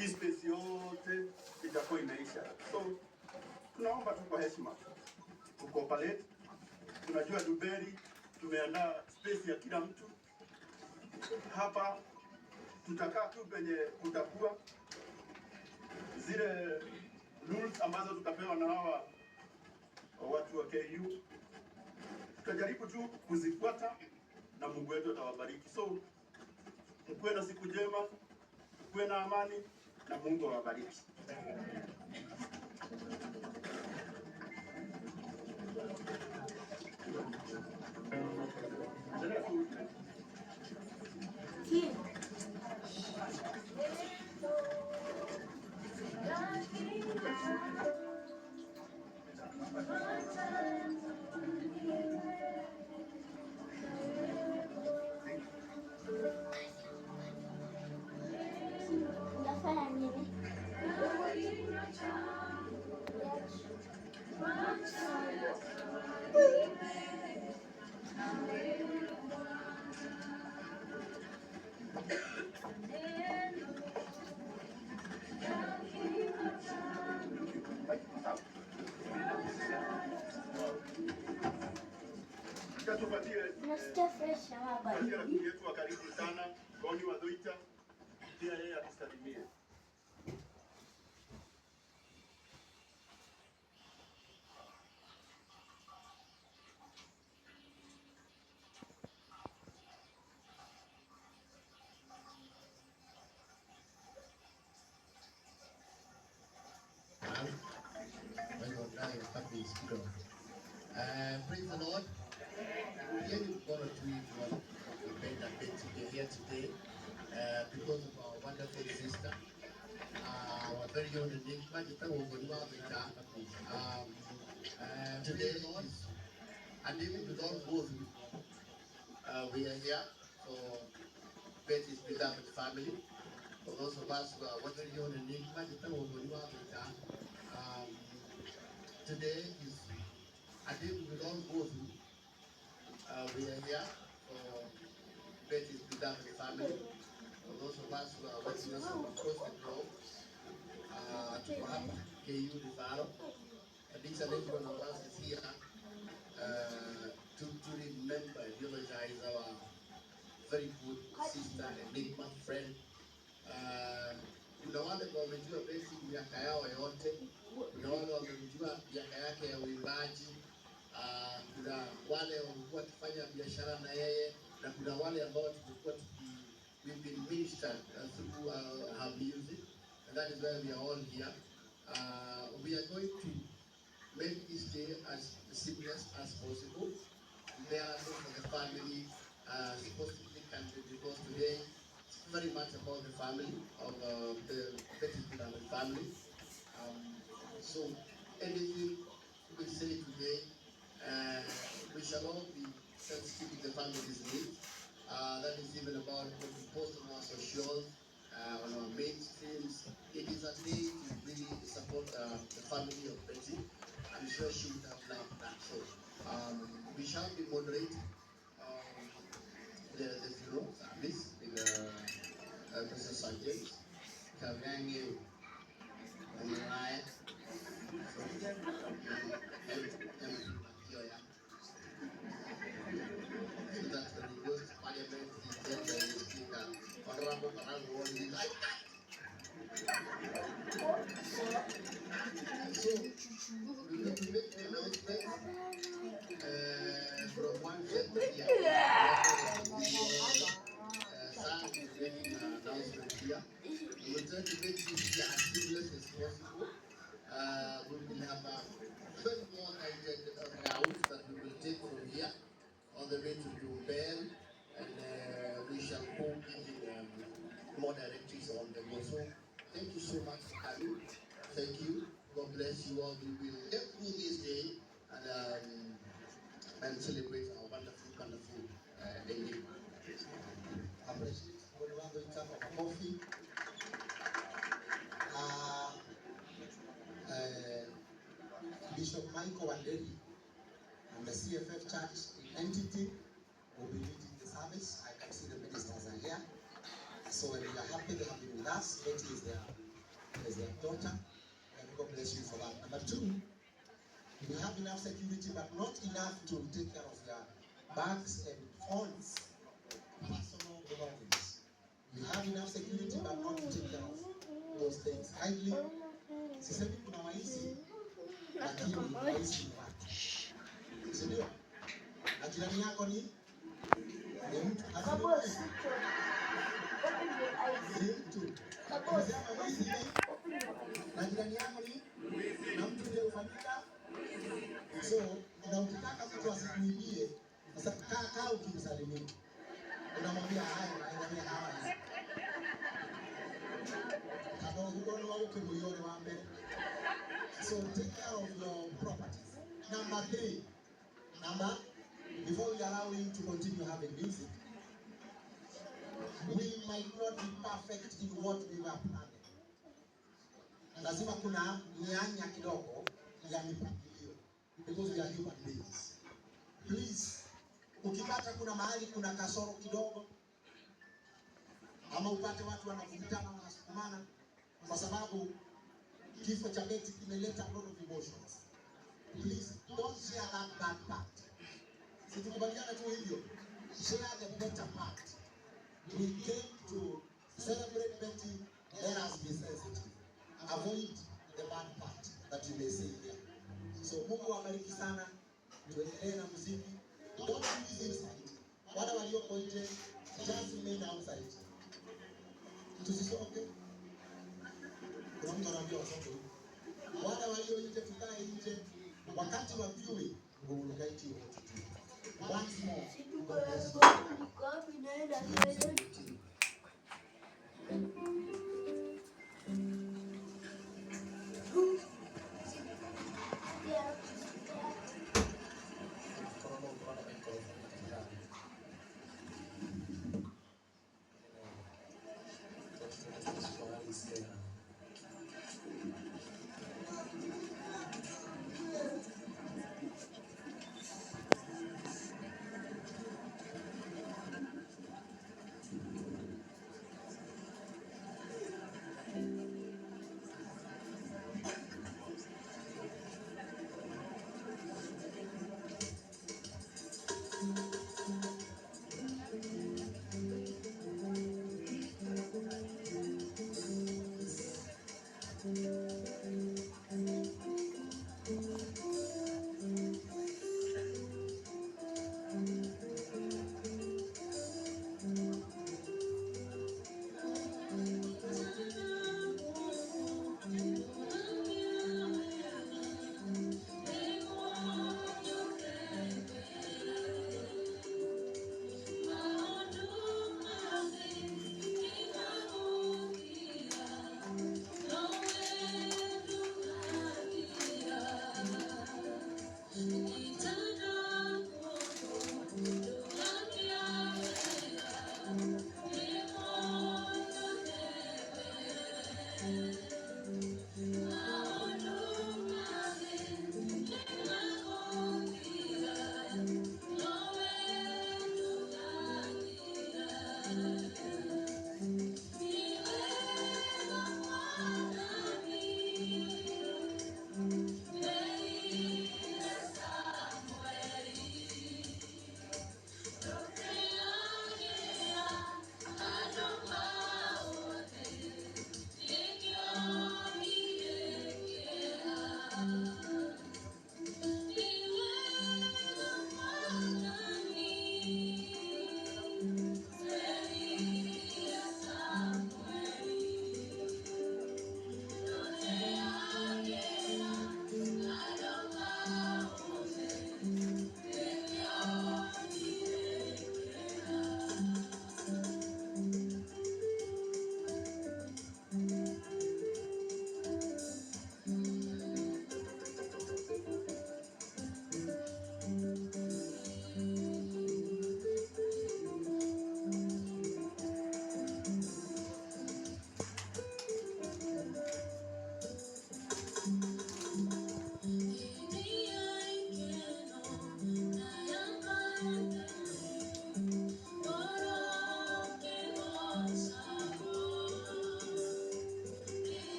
hii space yote itakuwa inaisha. So tunaomba tu kwa heshima tukooperate. Tunajua Duberi tumeandaa space ya kila mtu hapa, tutakaa tu penye kutakuwa zile rules ambazo tutapewa na hawa watu wa KU, tutajaribu tu kuzifuata na Mungu wetu atawabariki. So mkuwe na siku njema, mkuwe na amani na Mungu awabariki. Rafiki yetu wa karibu sana Goni wa Doita pia yeye atusalimie. Praise the Lord. Here we've got a tweet what we are here today because of our wonderful sister, our very own Enigma. Today, Lord, and even with all both, we are here for Betty's beloved family. For those of us who are very own Enigma, today is I think with all both, we are here for Betty's beloved family. For those of us who are watching us from across the globe, to have KU Rivaro, and each and every one of us is here to remember, eulogize our very good sister, Enigma friend. Kuna wale wamejua Betty miaka yao yote, kuna wale wamejua miaka yake ya uimbaji. Kuna wale walikuwa wakifanya biashara na yeye, na kuna wale ambao tulikuwa we've been ministered through her music, and that is why we are all here. We are going to make this day as seamless as possible. There are for the family supposedly country, because today it's very much about the family of the Betty family. So anything we say today, we shall all be sensitive to the family's needs. That is even about what we post on our socials, on our mainstreams. It is a day to really support the family of Betty. I'm sure she would have loved that. So we shall be moderating the funeral service with Mr. Sanjay Kavangi and Ryan. So, we need to make the announcement from one set to the other. Sam is making an announcement here. We will try to make this here as seamless as possible. We will have a 12 more rounds that we will take from here on the way to Dubai, and we shall go giving more directives on the go. So, thank you so much for coming. Thank you. God bless you all. We will get through this day and celebrate our wonderful, wonderful day. Appreciate everyone in terms of coffee. Bishop Michael Wanderi and the CFF Church entity will be leading the service. I can see the ministers are here. So we are happy they have been with us. Betty is their as their daughter, and God bless you for that. Number two, you have enough security, but not enough to take care of your bags and phones, personal belongings. You have enough security, but not to take care of those things. Kindly, sisemi kuna waizi, lakini waizi ni watu. Sindio? Na jirani yako ni mtu. Unasema wizi ni na jirani yako ni na mtu ndiye ufanyika. So, na ukitaka mtu asikuibie, sasa kaa ukimsalimia. Unamwambia haya, unaangalia hawa hizi. Kama ukono wao kimuione wa mbele. So take care of your properties. Number 3. Before we allow you to continue having music, we might not be perfect in what we were planning. Lazima kuna mianya kidogo ya mipangilio, because we are human beings. Please, ukipata kuna mahali kuna kasoro kidogo, ama upate watu wanavutana wanasukumana kwa sababu kifo cha Betty kimeleta a lot of emotions, please don't share that bad part. Situkubaliana tu hivyo, share the better part. We came to celebrate Betty, let us be sensitive. Avoid the bad part that you may see here. So Mungu awabariki sana, tuendelee na muziki. Don't use inside. Wale walioko nje, just remain outside. Tusisoke. Kuna mtu anaambia wasoke. Wale walio nje tukae nje. Wakati wa viewing, we will guide you what to do. Once more, God bless you.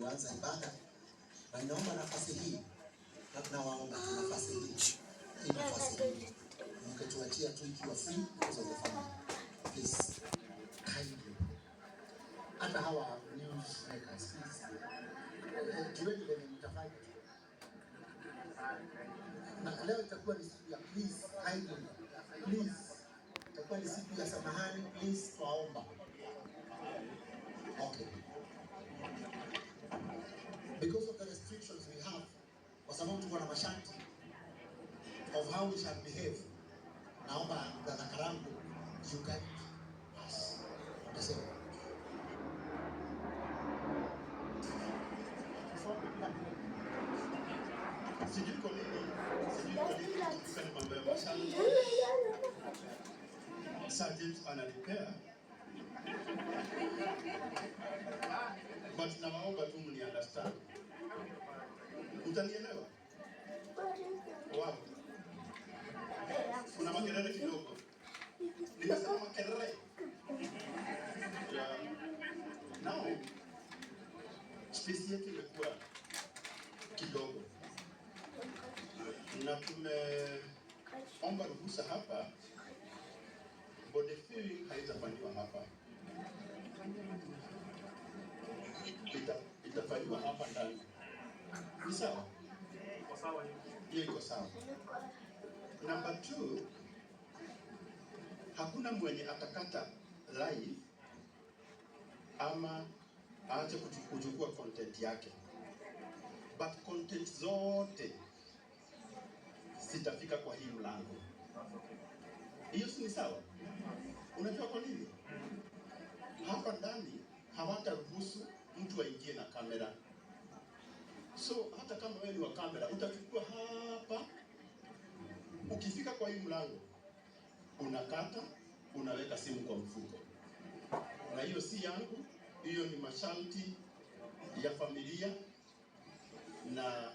kuanza ibada, na naomba nafasi hii, na waomba nafasi hii mketuachia tu ikiwa free because of the family. Please, kindly. Hata hawa news makers, please. Jueni venye mtafanya. Na leo itakuwa ni siku ya please, kindly. Please. Itakuwa ni siku ya samahani, please, twaomba. Okay. Because of the restrictions we have, kwa sababu tuko na masharti of how we shall behave. Naomba Dada Karambu, you guide us. Utasema. Sijui kwa nini tukifanya mambo ya masharti. Sergeant ananipea. But nawaomba tu mni understand. Utanielewa? Wow. Kuna makelele kidogo. Nimesema makelele. Yeah. Now, space yetu imekuwa kidogo. Na tumeomba ruhusa hapa. Body filling haitafanywa hapa. Itafanywa hapa ndani. Ni sawa? Hiyo iko sawa. Number 2, hakuna mwenye atakata live ama aache kuchukua content yake. But content zote sitafika kwa hii mlango. Hiyo si sawa? Unajua kwa nini? Hapa ndani hawataruhusu mtu aingie na kamera. So hata kama wewe ni wa kamera, utachukua hapa. Ukifika kwa hii mlango, unakata, unaweka simu kwa mfuko. Na hiyo si yangu, hiyo ni masharti ya familia na